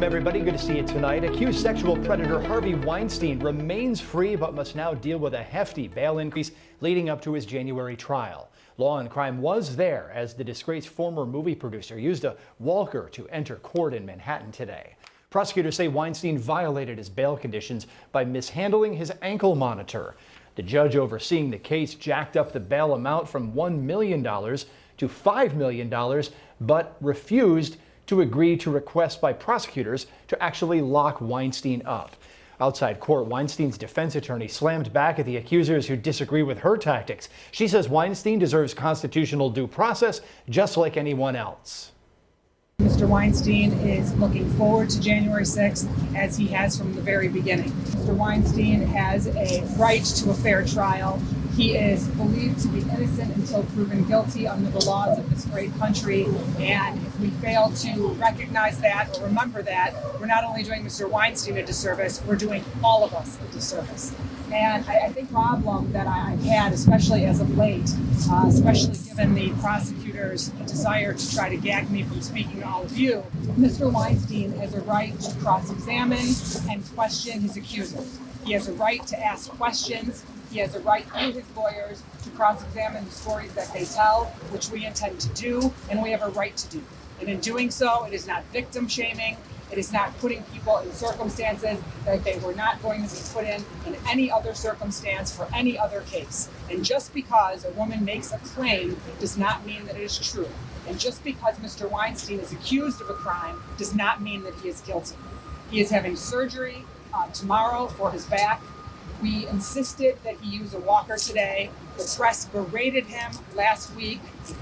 everybody. Good to see you tonight. Accused sexual predator Harvey Weinstein remains free but must now deal with a hefty bail increase leading up to his January trial. Law&Crime was there as the disgraced former movie producer used a walker to enter court in Manhattan today. Prosecutors say Weinstein violated his bail conditions by mishandling his ankle monitor. The judge overseeing the case jacked up the bail amount from $1 million to $5 million, but refused to agree to requests by prosecutors to actually lock Weinstein up. Outside court, Weinstein's defense attorney slammed back at the accusers who disagree with her tactics. She says Weinstein deserves constitutional due process just like anyone else. Mr. Weinstein is looking forward to January 6th as he has from the very beginning. Mr. Weinstein has a right to a fair trial. He is believed to be innocent until proven guilty under the laws of this great country. And if we fail to recognize that or remember that, we're not only doing Mr. Weinstein a disservice, we're doing all of us a disservice. And I think the problem that I've had, especially as of late, especially given the prosecutor's desire to try to gag me from speaking to all of you, Mr. Weinstein has a right to cross-examine and question his accusers. He has a right to ask questions. He has a right through his lawyers to cross-examine the stories that they tell, which we intend to do, and we have a right to do. And in doing so, it is not victim shaming. It is not putting people in circumstances that they were not going to be put in any other circumstance for any other case. And just because a woman makes a claim does not mean that it is true. And just because Mr. Weinstein is accused of a crime does not mean that he is guilty. He is having surgery tomorrow for his back. We insisted that he use a walker today. The press berated him last week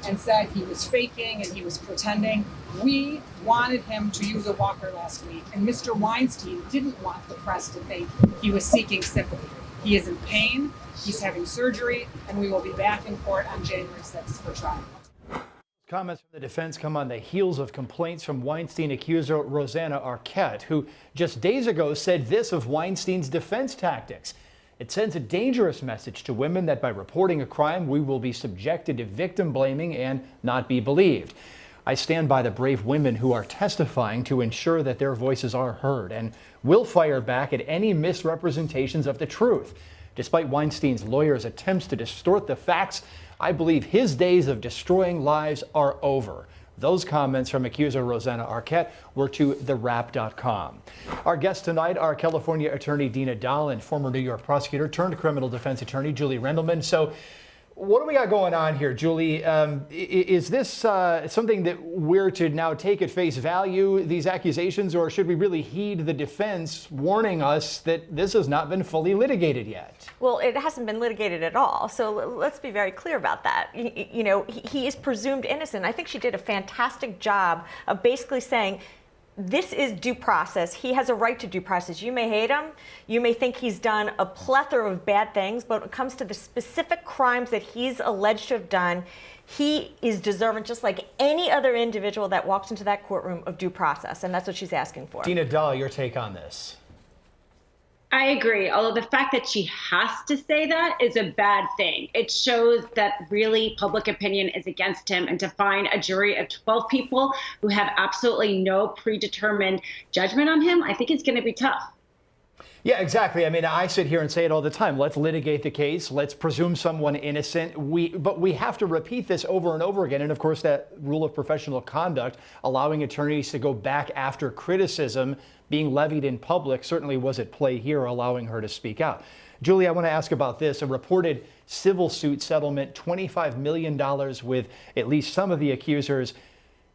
and said he was faking and he was pretending. We wanted him to use a walker last week, and Mr. Weinstein didn't want the press to think he was seeking sympathy. He is in pain, he's having surgery, and we will be back in court on January 6th for trial. Comments from the defense come on the heels of complaints from Weinstein accuser Rosanna Arquette, who just days ago said this of Weinstein's defense tactics. It sends a dangerous message to women that by reporting a crime, we will be subjected to victim blaming and not be believed. I stand by the brave women who are testifying to ensure that their voices are heard and will fire back at any misrepresentations of the truth. Despite Weinstein's lawyers' attempts to distort the facts, I believe his days of destroying lives are over. Those comments from accuser Rosanna Arquette were to TheWrap.com. Our guests tonight are California attorney Dina and former New York prosecutor turned criminal defense attorney Julie Rendelman. So what do we got going on here, Julie? Is this something that we're to now take at face value, these accusations, or should we really heed the defense warning us that this has not been fully litigated yet? Well, it hasn't been litigated at all, so let's be very clear about that. You know, he is presumed innocent. I think she did a fantastic job of basically saying, this is due process. He has a right to due process. You may hate him. You may think he's done a plethora of bad things, but when it comes to the specific crimes that he's alleged to have done, he is deserving, just like any other individual that walks into that courtroom, of due process, and that's what she's asking for. Dina, your take on this? I agree, although the fact that she has to say that is a bad thing. It shows that really public opinion is against him, and to find a jury of 12 people who have absolutely no predetermined judgment on him, I think it's going to be tough. Yeah, exactly. I mean, I sit here and say it all the time. Let's litigate the case. Let's presume someone innocent. But we have to repeat this over and over again. And of course, that rule of professional conduct, allowing attorneys to go back after criticism being levied in public, certainly was at play here, allowing her to speak out. Julie, I want to ask about this. A reported civil suit settlement, $25 million with at least some of the accusers.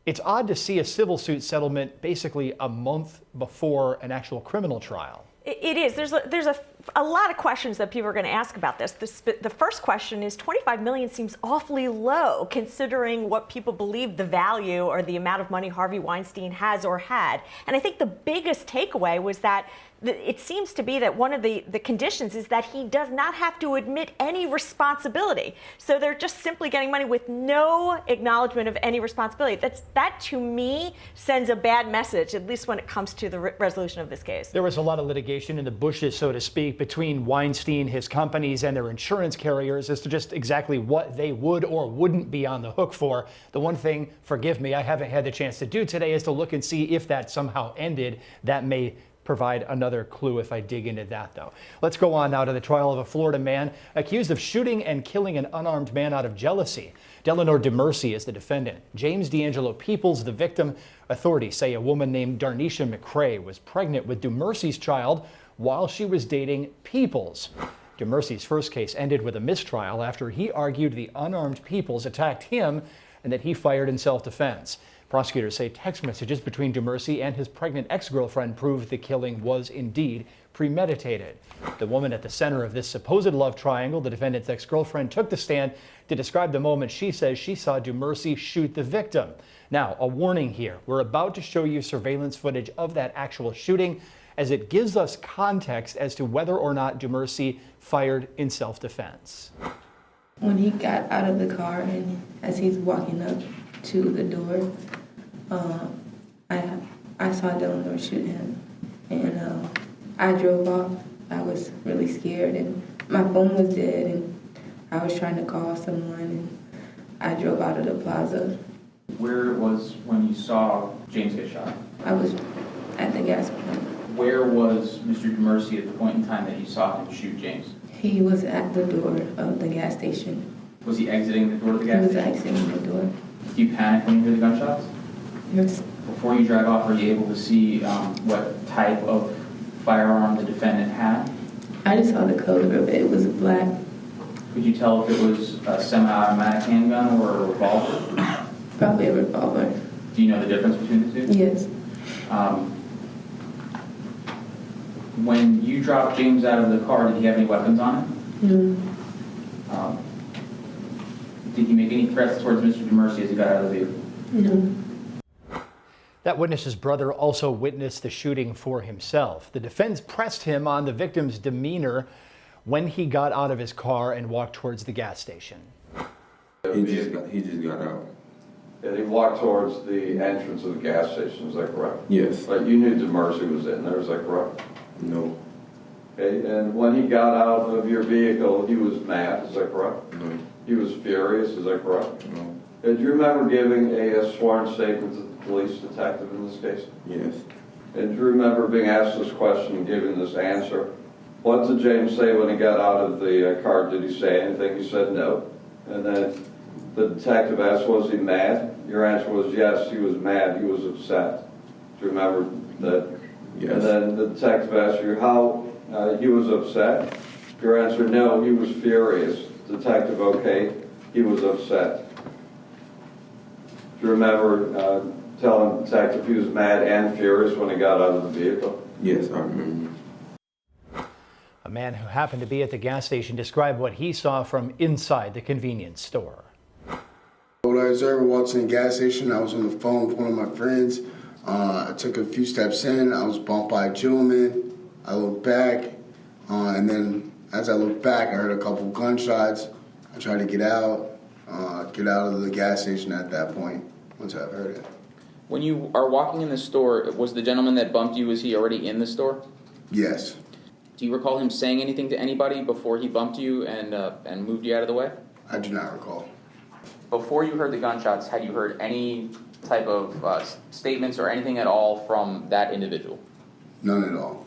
It's odd to see a civil suit settlement basically a month before an actual criminal trial. It is. There's a lot of questions that people are going to ask about this. The first question is, $25 million seems awfully low considering what people believe the value or the amount of money Harvey Weinstein has or had. And I think the biggest takeaway was that it seems to be that one of the conditions is that he does not have to admit any responsibility. So they're just simply getting money with no acknowledgement of any responsibility. That to me sends a bad message, at least when it comes to the resolution of this case. There was a lot of litigation in the bushes, so to speak, uncertainty between Weinstein, his companies, and their insurance carriers as to just exactly what they would or wouldn't be on the hook for. The one thing, forgive me, I haven't had the chance to do today is to look and see if that somehow ended. That may provide another clue if I dig into that, though. Let's go on now to the trial of a Florida man accused of shooting and killing an unarmed man out of jealousy. Delinord Dumercy is the defendant. James D'Angelo Peoples, the victim. Authorities say a woman named Darnisha McCrae was pregnant with Dumercy's child while she was dating Peoples. Dumercy's first case ended with a mistrial after he argued the unarmed Peoples attacked him and that he fired in self-defense. Prosecutors say text messages between Dumercy and his pregnant ex-girlfriend proved the killing was indeed premeditated. The woman at the center of this supposed love triangle, the defendant's ex-girlfriend, took the stand to describe the moment she says she saw Dumercy shoot the victim. Now, a warning here. We're about to show you surveillance footage of that actual shooting as it gives us context as to whether or not Dumercy fired in self-defense. When he got out of the car and as he's walking up to the door, I saw Delinord shoot him, and I drove off. I was really scared, and my phone was dead, and I was trying to call someone, and I drove out of the plaza. Where was when you saw James get shot? I was at the gas pump. Where was Mr. Dumercy at the point in time that you saw him shoot James? He was at the door of the gas station. Was he exiting the door of the He gas was station? exiting the door. Do you panic when you hear the gunshots? Yes. Before you drive off, are you able to see what type of firearm the defendant had? I just saw the color of it. It was black. Could you tell if it was a semi-automatic handgun or a revolver? Probably a revolver. Do you know the difference between the two? Yes. When you dropped James out of the car, did he have any weapons on him? No. Did he make any threats towards Mr. Dumercy as he got out of the vehicle? No. That witness's brother also witnessed the shooting for himself. The defense pressed him on the victim's demeanor when he got out of his car and walked towards the gas station. He just got out. And he walked towards the entrance of the gas station, is that correct? Yes. But you knew Dumercy was in there, is that correct? No. Okay, and when he got out of your vehicle, he was mad, is that correct? No. He was furious, is that correct? No. Do you remember giving a sworn statement to the police detective in this case? Yes. And do you remember being asked this question and giving this answer? What did James say when he got out of the car? Did he say anything? He said no. And then the detective asked, was he mad? Your answer was yes, he was mad, he was upset. Do you remember that? Yes. And then the detective asked you how he was upset. Your answer, no, he was furious. Detective, okay, he was upset. Do you remember telling the detective he was mad and furious when he got out of the vehicle? Yes, I remember. A man who happened to be at the gas station described what he saw from inside the convenience store. When I was ever watching the gas station, I was on the phone with one of my friends. I took a few steps in. I was bumped by a gentleman. I looked back, and then as I looked back, I heard a couple gunshots. I tried to get out of the gas station at that point, once I heard it. When you are walking in the store, was the gentleman that bumped you, was he already in the store? Yes. Do you recall him saying anything to anybody before he bumped you and moved you out of the way? I do not recall. Before you heard the gunshots, had you heard any type of statements or anything at all from that individual? None at all.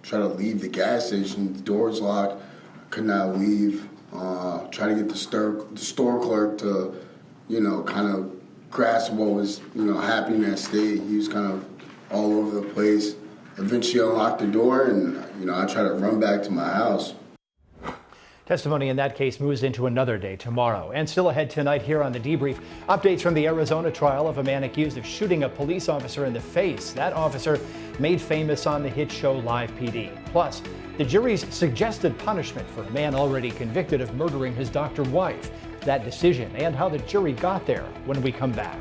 Try to leave the gas station, the door's locked, could not leave. Try to get the store clerk to, kind of grasp what was, happening in that state. He was kind of all over the place. Eventually unlocked the door and, I tried to run back to my house. Testimony in that case moves into another day tomorrow. And still ahead tonight here on The Debrief, updates from the Arizona trial of a man accused of shooting a police officer in the face. That officer made famous on the hit show Live PD. Plus, the jury's suggested punishment for a man already convicted of murdering his doctor wife. That decision and how the jury got there when we come back.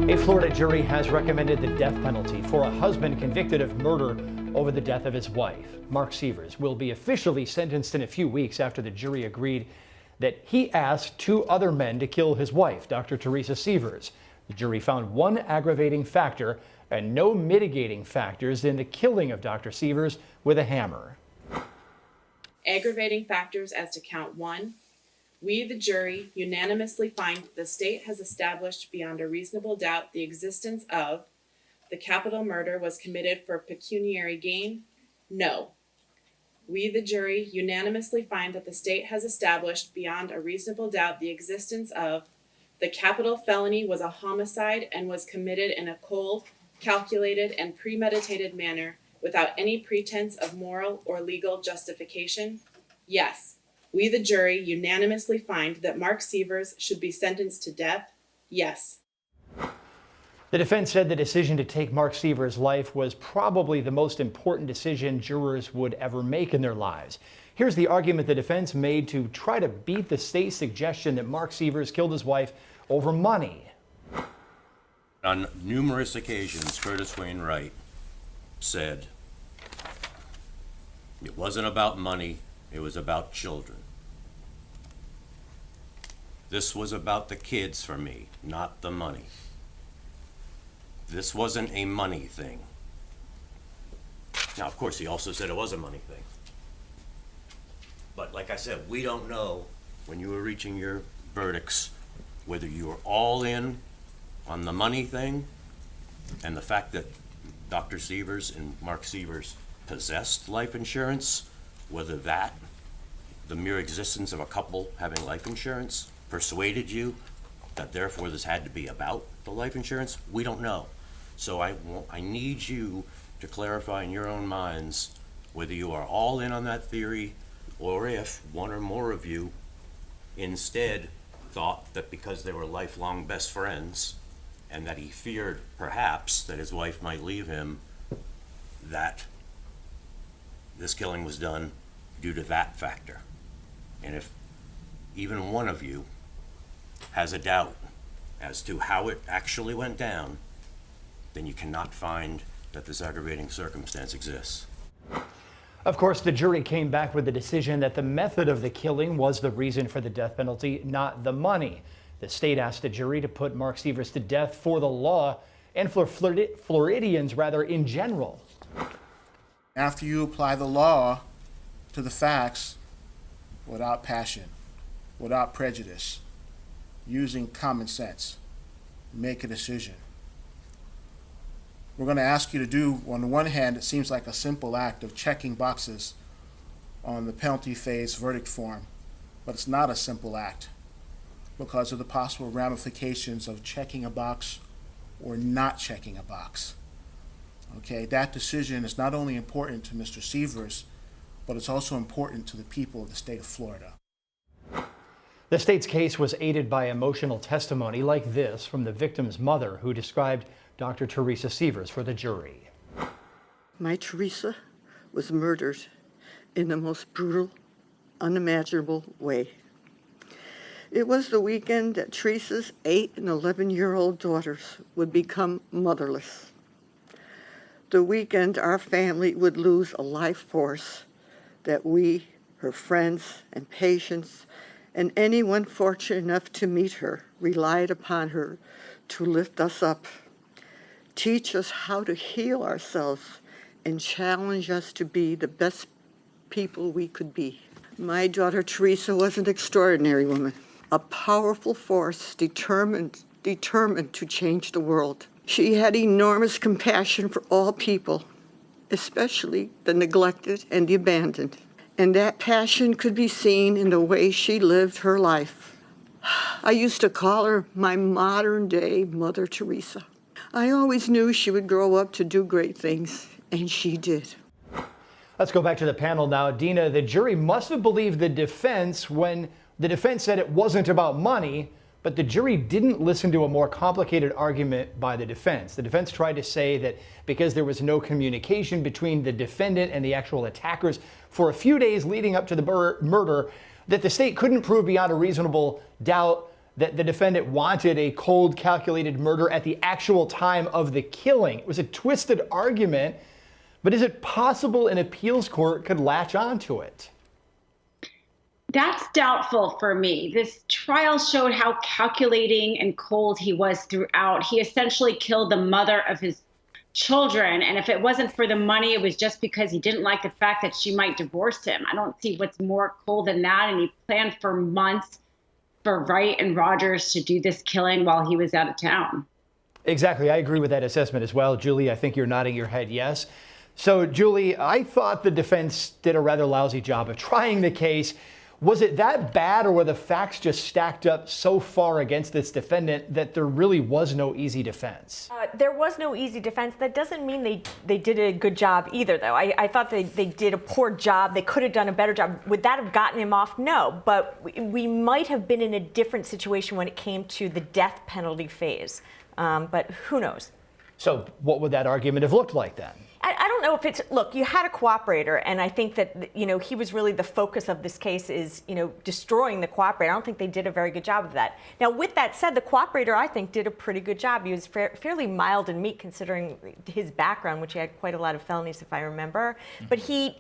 A Florida jury has recommended the death penalty for a husband convicted of murder over the death of his wife. Mark Sievers will be officially sentenced in a few weeks after the jury agreed that he asked 2 other men to kill his wife, Dr. Teresa Sievers. The jury found 1 aggravating factor and no mitigating factors in the killing of Dr. Sievers with a hammer. Aggravating factors as to count 1. We, the jury, unanimously find the state has established beyond a reasonable doubt the existence of the capital murder was committed for pecuniary gain. No. We, the jury, unanimously find that the state has established beyond a reasonable doubt the existence of the capital felony was a homicide and was committed in a cold, calculated, and premeditated manner without any pretense of moral or legal justification. Yes. We, the jury, unanimously find that Mark Sievers should be sentenced to death. Yes. The defense said the decision to take Mark Sievers' life was probably the most important decision jurors would ever make in their lives. Here's the argument the defense made to try to beat the state's suggestion that Mark Sievers killed his wife over money. On numerous occasions, Curtis Wainwright said, it wasn't about money, it was about children. This was about the kids for me, not the money. This wasn't a money thing. Now, of course, he also said it was a money thing. But like I said, we don't know when you were reaching your verdicts whether you were all in on the money thing and the fact that Dr. Sievers and Mark Sievers possessed life insurance, whether that, the mere existence of a couple having life insurance, persuaded you that therefore this had to be about the life insurance. We don't know. So I need you to clarify in your own minds whether you are all in on that theory or if one or more of you instead thought that because they were lifelong best friends and that he feared perhaps that his wife might leave him, that this killing was done due to that factor. And if even one of you has a doubt as to how it actually went down, then you cannot find that this aggravating circumstance exists. Of course, the jury came back with the decision that the method of the killing was the reason for the death penalty, not the money. The state asked the jury to put Mark Sievers to death for the law and for Floridians rather in general. After you apply the law to the facts without passion, without prejudice, using common sense, make a decision. We're going to ask you to do, on the one hand, it seems like a simple act of checking boxes on the penalty phase verdict form, but it's not a simple act because of the possible ramifications of checking a box or not checking a box. Okay, that decision is not only important to Mr. Sievers, but it's also important to the people of the state of Florida. The state's case was aided by emotional testimony like this from the victim's mother, who described Dr. Teresa Sievers for the jury. My Teresa was murdered in the most brutal, unimaginable way. It was the weekend that Teresa's 8 and 11-year-old daughters would become motherless. The weekend our family would lose a life force that we, her friends and patients, and anyone fortunate enough to meet her relied upon her to lift us up, teach us how to heal ourselves, and challenge us to be the best people we could be. My daughter Teresa was an extraordinary woman, a powerful force determined to change the world. She had enormous compassion for all people, especially the neglected and the abandoned. And that passion could be seen in the way she lived her life. I used to call her my modern-day Mother Teresa. I always knew she would grow up to do great things, and she did. Let's go back to the panel now. Dina, the jury must have believed the defense when the defense said it wasn't about money, but the jury didn't listen to a more complicated argument by the defense. The defense tried to say that because there was no communication between the defendant and the actual attackers for a few days leading up to the murder, that the state couldn't prove beyond a reasonable doubt that the defendant wanted a cold, calculated murder at the actual time of the killing. It was a twisted argument, but is it possible an appeals court could latch onto it? That's doubtful for me. This trial showed how calculating and cold he was throughout. He essentially killed the mother of his children. And if it wasn't for the money, it was just because he didn't like the fact that she might divorce him. I don't see what's more cold than that. And he planned for months for Wright and Rogers to do this killing while he was out of town. Exactly. I agree with that assessment as well. Julie, I think you're nodding your head yes. So, Julie, I thought the defense did a rather lousy job of trying the case. Was it that bad, or were the facts just stacked up so far against this defendant that there really was no easy defense? There was no easy defense. That doesn't mean they did a good job either, though. I thought they did a poor job. They could have done a better job. Would that have gotten him off? No. But we might have been in a different situation when it came to the death penalty phase. But who knows? So what would that argument have looked like then? I don't know if it's, look, you had a cooperator, and I think that, he was really the focus of this case is, destroying the cooperator. I don't think they did a very good job of that. Now, with that said, the cooperator, I think, did a pretty good job. He was fairly mild and meek considering his background, which he had quite a lot of felonies, if I remember. But he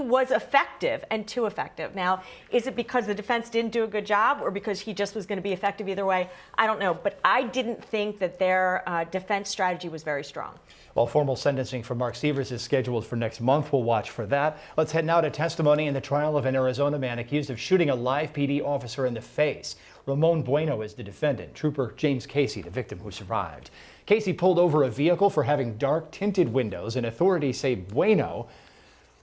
was effective, and too effective. Now, is it because the defense didn't do a good job, or because he just was going to be effective either way? I don't know. But I didn't think that their defense strategy was very strong. Well, formal sentencing for Mark Sievers is scheduled for next month. We'll watch for that. Let's head now to testimony in the trial of an Arizona man accused of shooting a live PD officer in the face. Ramon Bueno is the defendant. Trooper James Casey, the victim who survived. Casey pulled over a vehicle for having dark tinted windows, and authorities say Bueno,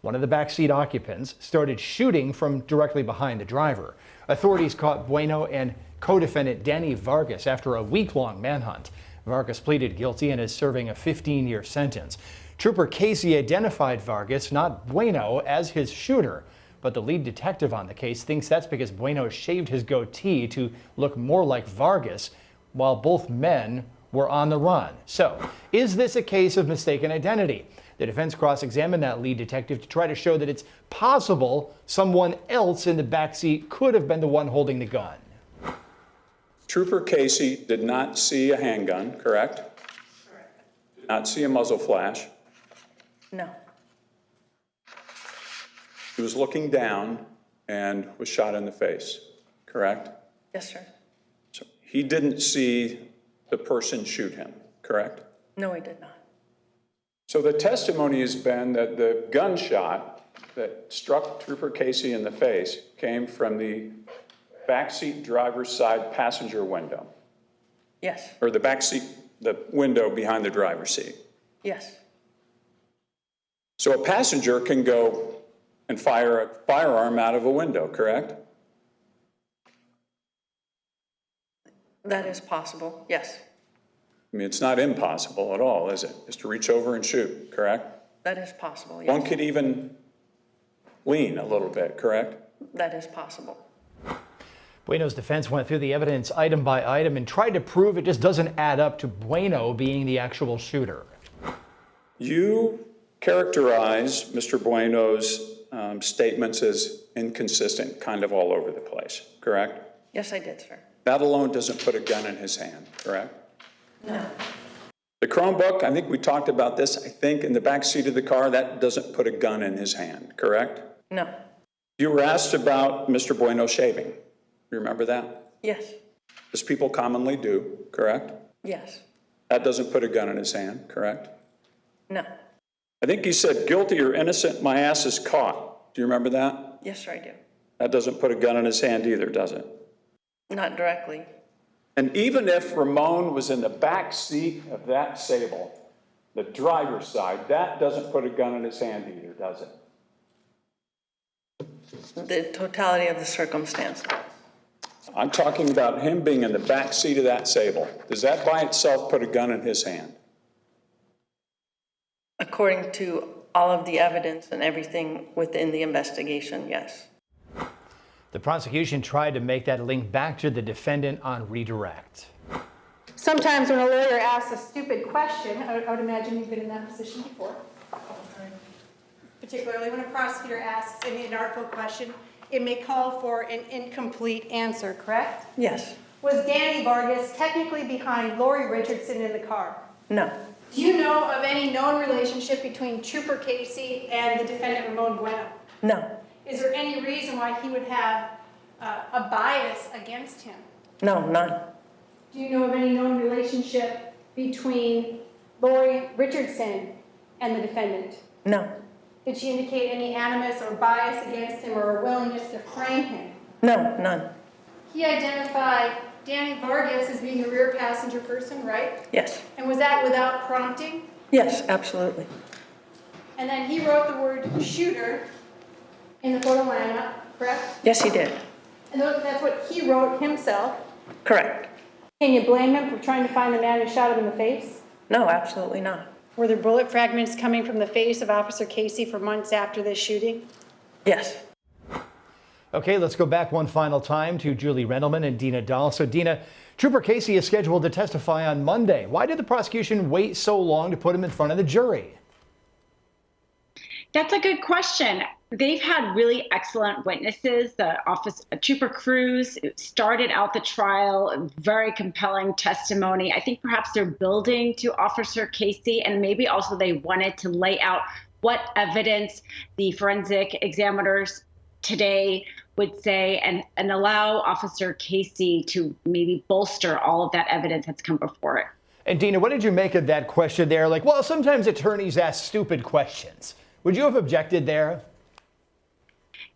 one of the backseat occupants, started shooting from directly behind the driver. Authorities caught Bueno and co-defendant Danny Vargas after a week-long manhunt. Vargas pleaded guilty and is serving a 15-year sentence. Trooper Casey identified Vargas, not Bueno, as his shooter, but the lead detective on the case thinks that's because Bueno shaved his goatee to look more like Vargas while both men were on the run. So, is this a case of mistaken identity? The defense cross-examined that lead detective to try to show that it's possible someone else in the backseat could have been the one holding the gun. Trooper Casey did not see a handgun, correct? Correct. Did not see a muzzle flash. No. He was looking down and was shot in the face, correct? Yes, sir. So he didn't see the person shoot him, correct? No, he did not. So the testimony has been that the gunshot that struck Trooper Casey in the face came from the backseat driver's side passenger window. Yes. Or the backseat, the window behind the driver's seat. Yes. So a passenger can go and fire a firearm out of a window, correct? That is possible, yes. I mean, it's not impossible at all, is it? Just to reach over and shoot, correct? That is possible, yes. One could even lean a little bit, correct? That is possible. Bueno's defense went through the evidence item by item and tried to prove it just doesn't add up to Bueno being the actual shooter. You characterize Mr. Bueno's statements as inconsistent, kind of all over the place, correct? Yes, I did, sir. That alone doesn't put a gun in his hand, correct? No. The Chromebook, I think we talked about this, I think in the back seat of the car, that doesn't put a gun in his hand, correct? No. You were asked about Mr. Bueno shaving. You remember that? Yes. As people commonly do, correct? Yes. That doesn't put a gun in his hand, correct? No. I think you said guilty or innocent, my ass is caught. Do you remember that? Yes, sir, I do. That doesn't put a gun in his hand either, does it? Not directly. And even if Ramon was in the back seat of that Sable, the driver's side, that doesn't put a gun in his hand either, does it? The totality of the circumstance. I'm talking about him being in the back seat of that Sable. Does that by itself put a gun in his hand? According to all of the evidence and everything within the investigation, yes. The prosecution tried to make that link back to the defendant on redirect. Sometimes when a lawyer asks a stupid question, I would imagine you've been in that position before, particularly when a prosecutor asks an inartful question, it may call for an incomplete answer, correct? Yes. Was Danny Vargas technically behind Lori Richardson in the car? No. Do you know of any known relationship between Trooper Casey and the defendant Ramon Bueno? No. is there any reason why he would have a bias against him? No, none. Do you know of any known relationship between Lori Richardson and the defendant? No. Did she indicate any animus or bias against him or a willingness to frame him? No, none. He identified Danny Vargas as being the rear passenger person, right? Yes. And was that without prompting? Yes, absolutely. And then he wrote the word shooter in the photo lineup, correct? Yes, he did. And that's what he wrote himself. Correct. Can you blame him for trying to find the man who shot him in the face? No, absolutely not. Were there bullet fragments coming from the face of Officer Casey for months after this shooting? Yes. Okay, let's go back one final time to Julie Rendelman and Dina Dahl. So Dina, Trooper Casey is scheduled to testify on Monday. Why did the prosecution wait so long to put him in front of the jury? That's a good question. They've had really excellent witnesses. The Trooper Cruz started out the trial, very compelling testimony. I think perhaps they're building to Officer Casey, and maybe also they wanted to lay out what evidence the forensic examiners today would say and allow Officer Casey to maybe bolster all of that evidence that's come before it. And Dina, what did you make of that question there? Like, well, sometimes attorneys ask stupid questions. Would you have objected there?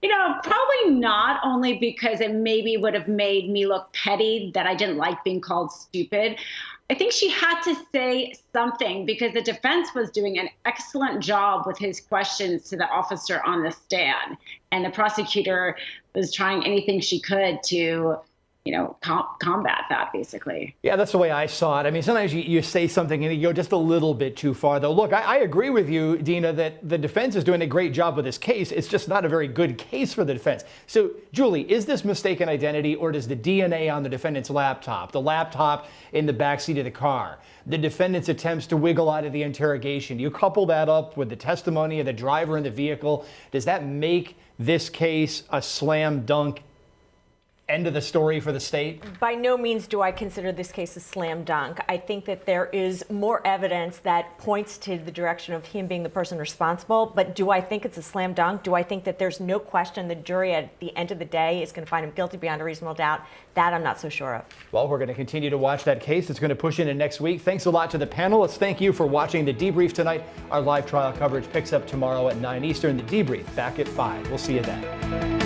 You know, probably not, only because it maybe would have made me look petty that I didn't like being called stupid. I think she had to say something because the defense was doing an excellent job with his questions to the officer on the stand. And the prosecutor was trying anything she could to, you know, combat that, basically. Yeah, that's the way I saw it. I mean, sometimes you say something and you go just a little bit too far, though. Look, I agree with you, Dina, that the defense is doing a great job with this case. It's just not a very good case for the defense. So, Julie, is this mistaken identity, or does the DNA on the defendant's laptop, the laptop in the backseat of the car, the defendant's attempts to wiggle out of the interrogation, you couple that up with the testimony of the driver in the vehicle, does that make this case a slam dunk end of the story for the state? By no means do I consider this case a slam dunk. I think that there is more evidence that points to the direction of him being the person responsible. But do I think it's a slam dunk? Do I think that there's no question the jury at the end of the day is going to find him guilty beyond a reasonable doubt? That I'm not so sure of. Well, we're going to continue to watch that case. It's going to push into next week. Thanks a lot to the panelists. Thank you for watching The Debrief tonight. Our live trial coverage picks up tomorrow at 9 Eastern. The Debrief back at 5. We'll see you then.